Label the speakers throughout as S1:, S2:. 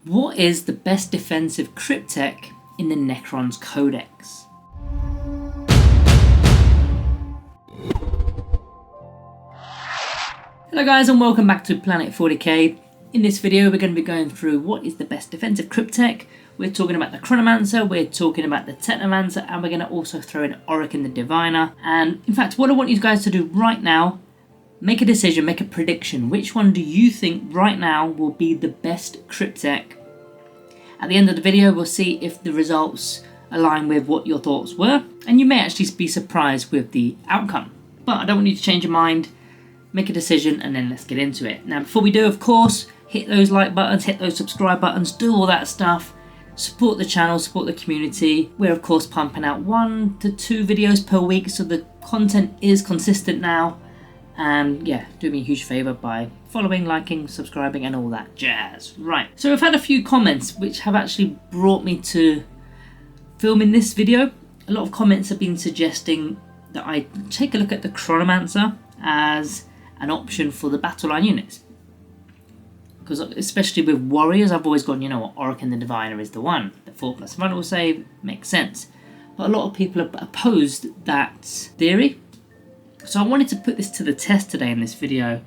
S1: What is the best defensive Cryptek in the Necron's Codex? Hello guys and welcome back to Planet 40K. In this video we're going to be going through what is the best defensive Cryptek. We're talking about the Chronomancer, we're talking about the Technomancer, and we're going to also throw in Orokin the Diviner. And in fact, what I want you guys to do right now, make a decision, make a prediction. Which one do you think right now will be the best Cryptek? At the end of the video, we'll see if the results align with what your thoughts were, and you may actually be surprised with the outcome. But I don't want you to change your mind, make a decision, and then let's get into it. Now, before we do, of course, hit those like buttons, hit those subscribe buttons, do all that stuff. Support the channel, support the community. We're, of course, pumping out 1 to 2 videos per week, so the content is consistent now. And yeah, do me a huge favour by following, liking, subscribing and all that jazz. Right, so we've had a few comments which have actually brought me to filming this video. A lot of comments have been suggesting that I take a look at the Chronomancer as an option for the battle line units. Because especially with warriors, I've always gone, you know what, Orokin the Diviner is the one. The 4+ vulnerable save makes sense. But a lot of people have opposed that theory. So I wanted to put this to the test today in this video.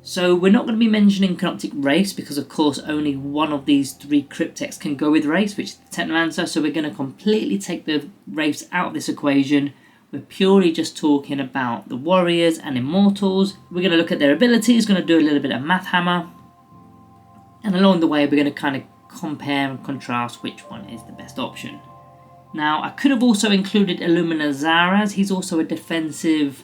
S1: So we're not going to be mentioning Canoptic Wraiths because of course only one of these 3 Crypteks can go with Wraiths, which is the Technomancer. So we're going to completely take the Wraiths out of this equation. We're purely just talking about the Warriors and Immortals. We're going to look at their abilities, going to do a little bit of math hammer. And along the way we're going to kind of compare and contrast which one is the best option. Now, I could have also included Illumina Zaraz. He's also a defensive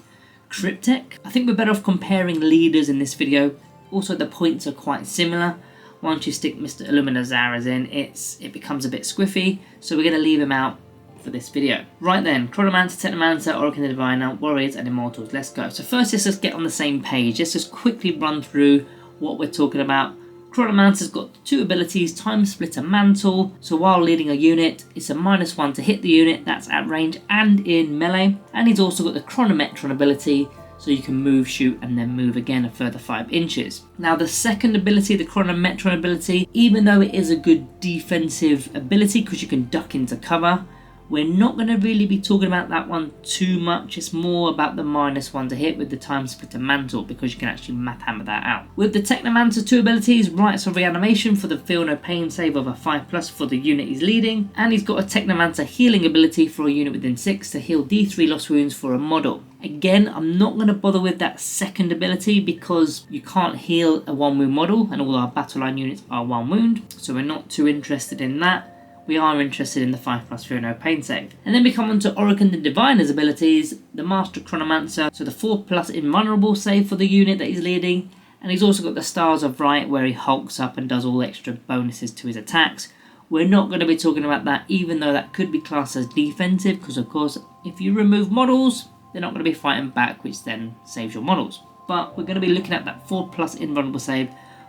S1: Cryptek. I think we're better off comparing leaders in this video. Also, the points are quite similar. Once you stick Mr. Illumina Zaraz in, it becomes a bit squiffy. So we're going to leave him out for this video. Right then, Chronomancer, Technomancer, Orokin the Diviner, Warriors and Immortals. Let's go. So first, let's just get on the same page. Let's just quickly run through what we're talking about. Chronomancer's got 2 abilities, Time Splitter Mantle, so while leading a unit, it's a -1 to hit the unit, that's at range and in melee, and he's also got the Chronometron ability, so you can move, shoot, and then move again a further 5 inches. Now the second ability, the Chronometron ability, even though it is a good defensive ability because you can duck into cover, we're not going to really be talking about that one too much. It's more about the -1 to hit with the Time Splitter Mantle because you can actually math hammer that out. With the Technomancer 2 abilities, Rites of Reanimation for the Feel No Pain save of a 5+ for the unit he's leading, and he's got a Technomancer healing ability for a unit within 6 to heal D3 lost wounds for a model. Again, I'm not going to bother with that second ability because you can't heal a 1 wound model and all our battle line units are 1 wound, so we're not too interested in that. We are interested in the 5+ Feel No Pain save. And then we come on to Orokin the Diviner's abilities, the Master Chronomancer, so the 4+ invulnerable save for the unit that he's leading, and he's also got the Stars of Right where he hulks up and does all extra bonuses to his attacks. We're not going to be talking about that, even though that could be classed as defensive, because of course if you remove models, they're not going to be fighting back, which then saves your models. But we're going to be looking at that 4+ invulnerable save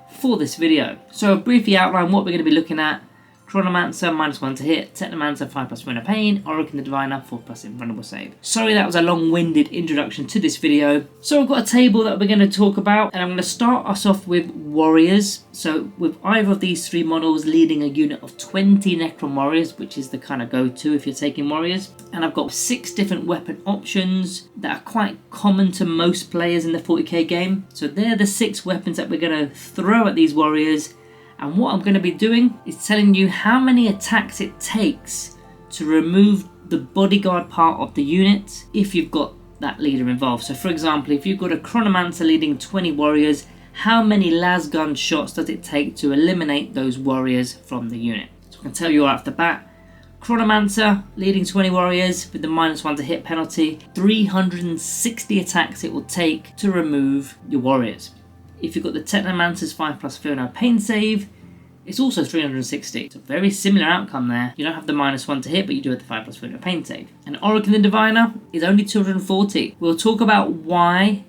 S1: for this video. So briefly outline what we're going to be looking at. Chronomancer, -1 to hit, Technomancer, 5+ Feel No Pain, Orokin the Diviner, 4+ invulnerable save. Sorry that was a long-winded introduction to this video. So I've got a table that we're going to talk about, and I'm going to start us off with Warriors. So with either of these 3 models leading a unit of 20 Necron Warriors, which is the kind of go-to if you're taking Warriors. And I've got 6 different weapon options that are quite common to most players in the 40k game. So they're the 6 weapons that we're going to throw at these Warriors. And what I'm going to be doing is telling you how many attacks it takes to remove the bodyguard part of the unit if you've got that leader involved. So for example, if you've got a Chronomancer leading 20 warriors, how many lasgun shots does it take to eliminate those warriors from the unit? So I can tell you right off the bat, Chronomancer leading 20 warriors with the -1 to hit penalty, 360 attacks it will take to remove your warriors. If you've got the Technomancer's 5+ Feel No Pain save, it's also 360. It's a very similar outcome there. You don't have the -1 to hit, but you do have the 5+ Feel No Pain save. And Orokin the Diviner is only 240. We'll talk about why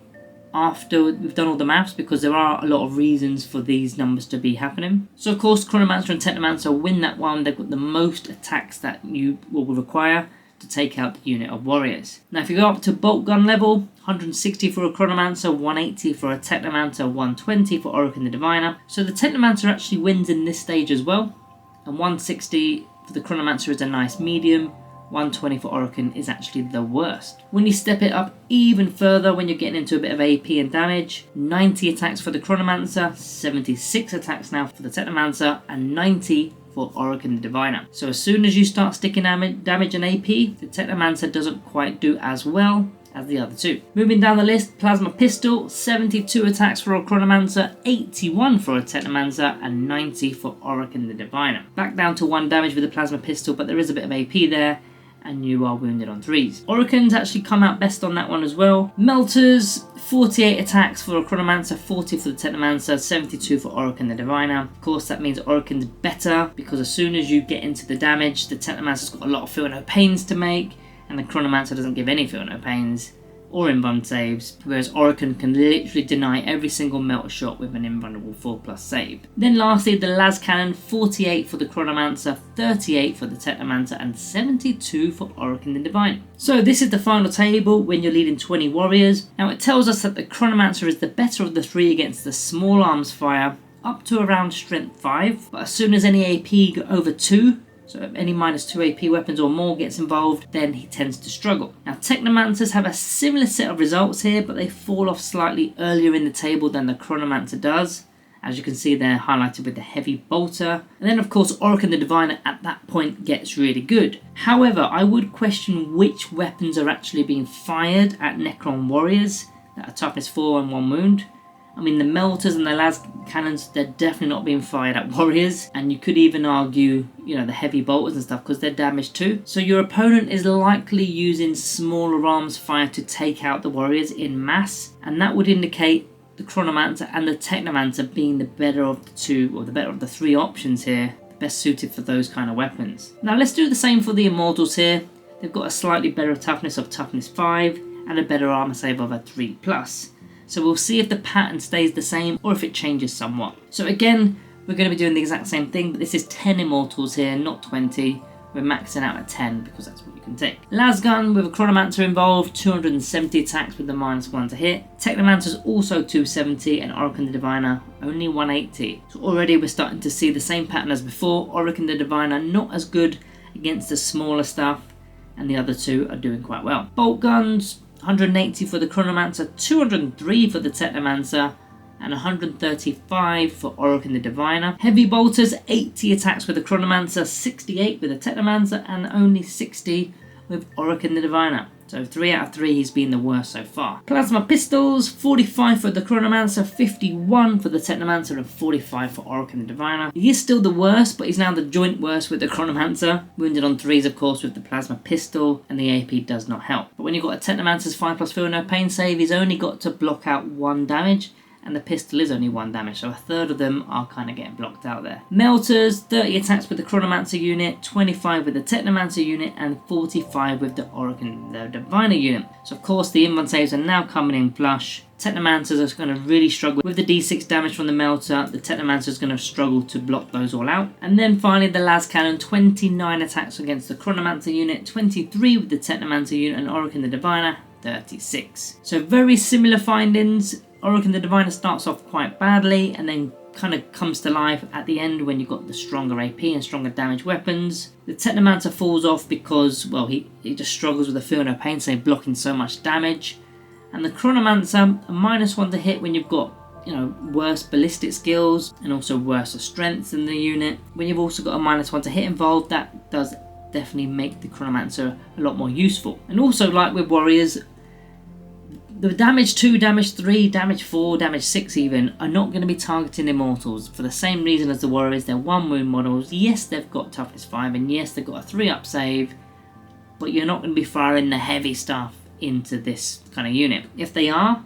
S1: after we've done all the maths, because there are a lot of reasons for these numbers to be happening. So of course, Chronomancer and Technomancer win that one. They've got the most attacks that you will require to take out the unit of warriors. Now if you go up to bolt gun level, 160 for a Chronomancer, 180 for a Technomancer, 120 for Orokin the Diviner. So the Technomancer actually wins in this stage as well, and 160 for the Chronomancer is a nice medium, 120 for Orokin is actually the worst. When you step it up even further, when you're getting into a bit of AP and damage, 90 attacks for the Chronomancer, 76 attacks now for the Technomancer, and 90 for Orokin the Diviner. So as soon as you start sticking damage and AP, the Technomancer doesn't quite do as well as the other two. Moving down the list, Plasma Pistol, 72 attacks for a Chronomancer, 81 for a Technomancer, and 90 for Orokin the Diviner. Back down to 1 damage with the Plasma Pistol, but there is a bit of AP there, and you are wounded on 3s. Orokin's actually come out best on that one as well. Melters, 48 attacks for a Chronomancer, 40 for the Technomancer, 72 for Orokin the Diviner. Of course, that means Orokin's better, because as soon as you get into the damage, the Technomancer's got a lot of feel no pains to make, and the Chronomancer doesn't give any feel no pains or invuln saves, whereas Orokin can literally deny every single melt shot with an invulnerable 4+ save. Then lastly, the Las Cannon, 48 for the Chronomancer, 38 for the Technomancer, and 72 for Orokin the Divine. So this is the final table when you're leading 20 warriors. Now it tells us that the Chronomancer is the better of the 3 against the small arms fire, up to around strength 5, but as soon as any AP go over 2, so if any -2 AP weapons or more gets involved, then he tends to struggle. Now Technomancers have a similar set of results here, but they fall off slightly earlier in the table than the Chronomancer does. As you can see, they're highlighted with the Heavy Bolter. And then of course Orokin the Diviner at that point gets really good. However, I would question which weapons are actually being fired at Necron warriors that are toughness 4 and 1 wound. I mean, the Melters and the Las Cannons, they're definitely not being fired at warriors. And you could even argue, you know, the Heavy Bolters and stuff, because they're damaged too. So your opponent is likely using smaller arms fire to take out the warriors in mass. And that would indicate the Chronomancer and the Technomancer being the better of the 2, or the better of the 3 options here, best suited for those kind of weapons. Now let's do the same for the Immortals here. They've got a slightly better toughness of toughness 5 and a better armor save of a 3+. So we'll see if the pattern stays the same or if it changes somewhat. So again, we're going to be doing the exact same thing, but this is 10 Immortals here, not 20. We're maxing out at 10 because that's what you can take. Lasgun with a Chronomancer involved, 270 attacks with the -1 to hit. Technomancer's also 270, and Orokin the Diviner only 180. So already we're starting to see the same pattern as before. Orokin the Diviner not as good against the smaller stuff, and the other two are doing quite well. Bolt guns, 180 for the Chronomancer, 203 for the Technomancer, and 135 for Orokin the Diviner. Heavy Bolters, 80 attacks with the Chronomancer, 68 with the Technomancer, and only 60 with Orokin the Diviner. So 3 out of 3 he's been the worst so far. Plasma Pistols, 45 for the Chronomancer, 51 for the Technomancer, and 45 for Orokin the Diviner. He is still the worst, but he's now the joint worst with the Chronomancer. Wounded on 3s, of course, with the Plasma Pistol, and the AP does not help. But when you've got a Technomancer's 5+ feel no pain save, he's only got to block out 1 damage, and the pistol is only 1 damage, so a third of them are kind of getting blocked out there. Melters, 30 attacks with the Chronomancer unit, 25 with the Technomancer unit, and 45 with the Orokin the Diviner unit. So of course the invuln saves are now coming in flush. Technomancers are going to really struggle with the D6 damage from the Melter. The Technomancer is going to struggle to block those all out. And then finally the Las Cannon, 29 attacks against the Chronomancer unit, 23 with the Technomancer unit, and Orokin the Diviner, 36. So very similar findings. Orokin the Diviner starts off quite badly and then kind of comes to life at the end when you've got the stronger AP and stronger damage weapons. The Technomancer falls off because, well, he just struggles with the feel no pain save, blocking so much damage. And the Chronomancer, a -1 to hit when you've got, you know, worse ballistic skills and also worse strength in the unit. When you've also got a -1 to hit involved, that does definitely make the Chronomancer a lot more useful. And also, like with warriors, the damage 2, damage 3, damage 4, damage 6 even are not going to be targeting Immortals for the same reason as the warriors. They're 1 wound models. Yes, they've got toughness 5, and yes, they've got a 3+ save, but you're not going to be firing the heavy stuff into this kind of unit. If they are,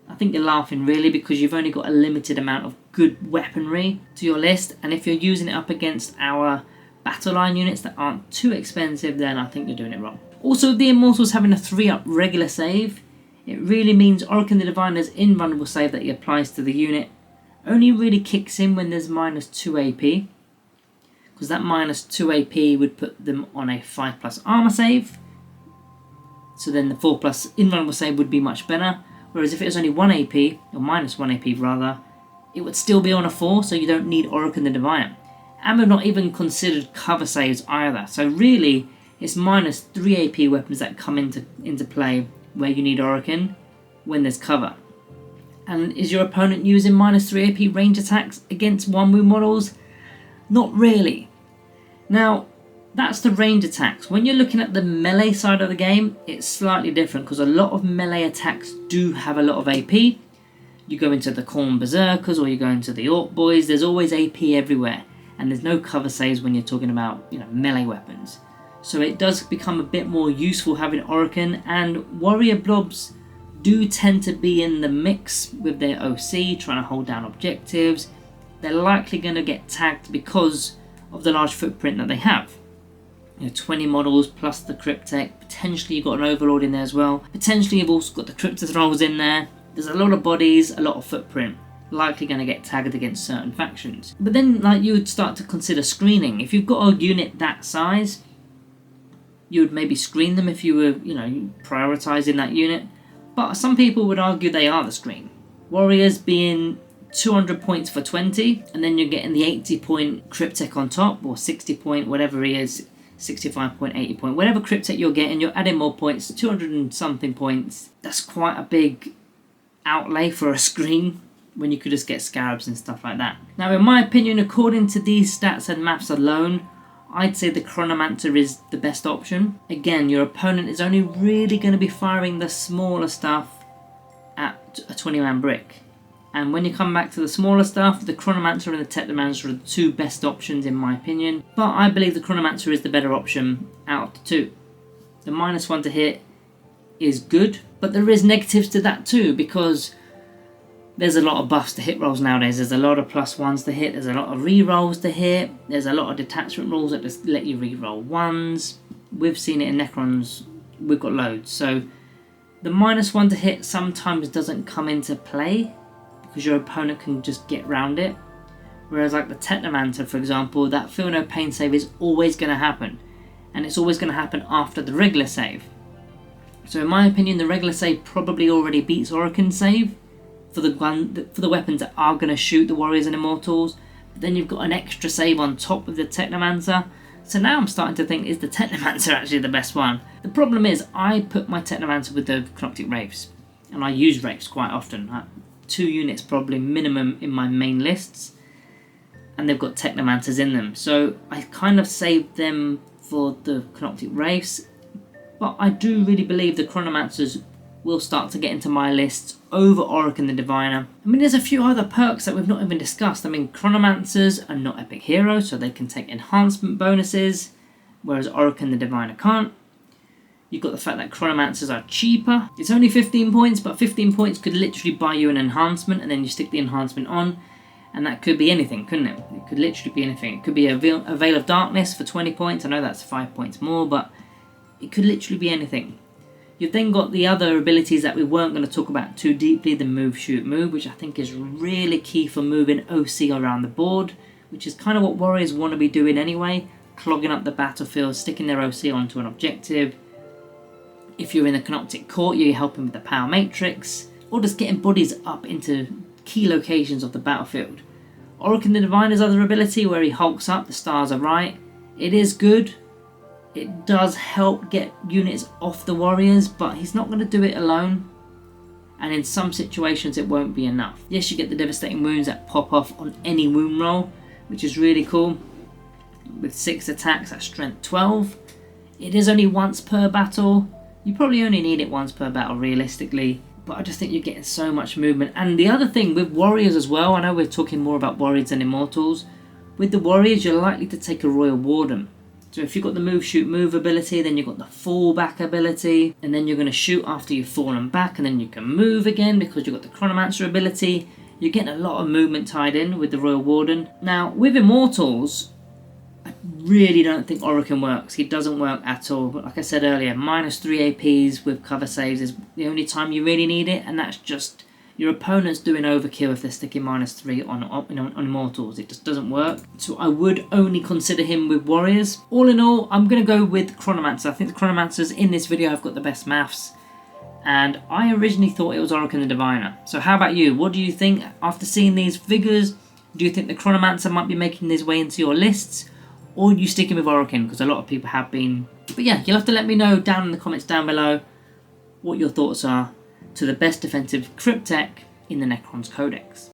S1: I think you're laughing really, because you've only got a limited amount of good weaponry to your list, and if you're using it up against our battle line units that aren't too expensive, then I think you're doing it wrong. Also, the Immortals having a 3+ regular save, it really means Orokin the Diviner's invulnerable save that he applies to the unit only really kicks in when there's -2 AP, because that -2 AP would put them on a 5+ armor save, so then the 4+ invulnerable save would be much better. Whereas if it was only 1 AP, or minus 1 AP rather, it would still be on a 4, so you don't need Oracle the Diviner. And we've not even considered cover saves either. So really, it's minus 3 AP weapons that come into play where you need Oracle when there's cover. And is your opponent using minus 3 AP range attacks against 1 wound models? Not really. Now, that's the range attacks. When you're looking at the melee side of the game, it's slightly different because a lot of melee attacks do have a lot of AP. You go into the Khorne Berserkers or you go into the Orc Boys, there's always AP everywhere. And there's no cover saves when you're talking about, melee weapons. So it does become a bit more useful having Oracle, and Warrior Blobs do tend to be in the mix with their OC, trying to hold down objectives. They're likely going to get tagged because of the large footprint that they have. 20 models plus the Cryptek, potentially you've got an Overlord in there as well. Potentially you've also got the Cryptothralls in there. There's a lot of bodies, a lot of footprint. Likely going to get tagged against certain factions. But then you would start to consider screening. If you've got a unit that size, you would maybe screen them if you were, prioritising that unit. But some people would argue they are the screen. Warriors being 200 points for 20, and then you're getting the 80 point Cryptek on top, or 60 point, whatever he is, 65 point, 80 point, whatever Cryptek you're getting, you're adding more points, 200 and something points. That's quite a big outlay for a screen when you could just get scarabs and stuff like that. Now, in my opinion, according to these stats and maps alone, I'd say the Chronomancer is the best option. Again, your opponent is only really going to be firing the smaller stuff at a 20-man brick. And when you come back to the smaller stuff, the Chronomancer and the Technomancer are the two best options in my opinion. But I believe the Chronomancer is the better option out of the two. The -1 to hit is good, but there is negatives to that too, because there's a lot of buffs to hit rolls nowadays. There's a lot of +1s to hit, there's a lot of re-rolls to hit, there's a lot of detachment rules that just let you re-roll 1s. We've seen it in Necrons, we've got loads. So the -1 to hit sometimes doesn't come into play because your opponent can just get round it. Whereas like the Technomancer, for example, that Feel No Pain save is always going to happen. And it's always going to happen after the regular save. So in my opinion, the regular save probably already beats Oracle save for the weapons that are going to shoot the Warriors and Immortals. But then you've got an extra save on top of the Technomancer. So now I'm starting to think, is the Technomancer actually the best one? The problem is, I put my Technomancer with the Cryptek Wraiths. And I use Wraiths quite often. 2 units probably minimum in my main lists. And they've got Technomancers in them. So I kind of saved them for the Cryptek Wraiths. But I do really believe the Chronomancers will start to get into my lists over Oracle the Diviner. I mean, there's a few other perks that we've not even discussed. I mean, Chronomancers are not epic heroes, so they can take enhancement bonuses, whereas Oracle the Diviner can't. You've got the fact that Chronomancers are cheaper. It's only 15 points, but 15 points could literally buy you an enhancement, and then you stick the enhancement on, and that could be anything, couldn't it? It could literally be anything. It could be a Veil of Darkness for 20 points. I know that's 5 points more, but it could literally be anything. You've then got the other abilities that we weren't going to talk about too deeply, the move, shoot, move, which I think is really key for moving OC around the board, which is kind of what Warriors want to be doing anyway, clogging up the battlefield, sticking their OC onto an objective. If you're in the Cryptek Court, you're helping with the power matrix, or just getting bodies up into key locations of the battlefield. Oracle the Diviner's other ability, where he hulks up, the stars are right, it is good. It does help get units off the Warriors, but he's not going to do it alone. And in some situations it won't be enough. Yes, you get the devastating wounds that pop off on any wound roll, which is really cool. With 6 attacks at strength 12. It is only once per battle. You probably only need it once per battle realistically. But I just think you're getting so much movement. And the other thing with Warriors as well, I know we're talking more about Warriors than Immortals. With the Warriors, you're likely to take a Royal Warden. So if you've got the move, shoot, move ability, then you've got the fall back ability, and then you're going to shoot after you've fallen back, and then you can move again because you've got the Chronomancer ability. You're getting a lot of movement tied in with the Royal Warden. Now, with Immortals, I really don't think Oracle works. He doesn't work at all. But like I said earlier, -3 APs with cover saves is the only time you really need it, and that's just Your opponent's doing overkill if they're sticking -3 on Immortals. It just doesn't work. So I would only consider him with Warriors. All in all, I'm going to go with Chronomancer. I think the Chronomancers in this video have got the best maths. And I originally thought it was Orokin the Diviner. So how about you? What do you think after seeing these figures? Do you think the Chronomancer might be making his way into your lists? Or are you sticking with Orokin? Because a lot of people have been. But yeah, you'll have to let me know down in the comments down below what your thoughts are to the best defensive Cryptek in the Necron's Codex.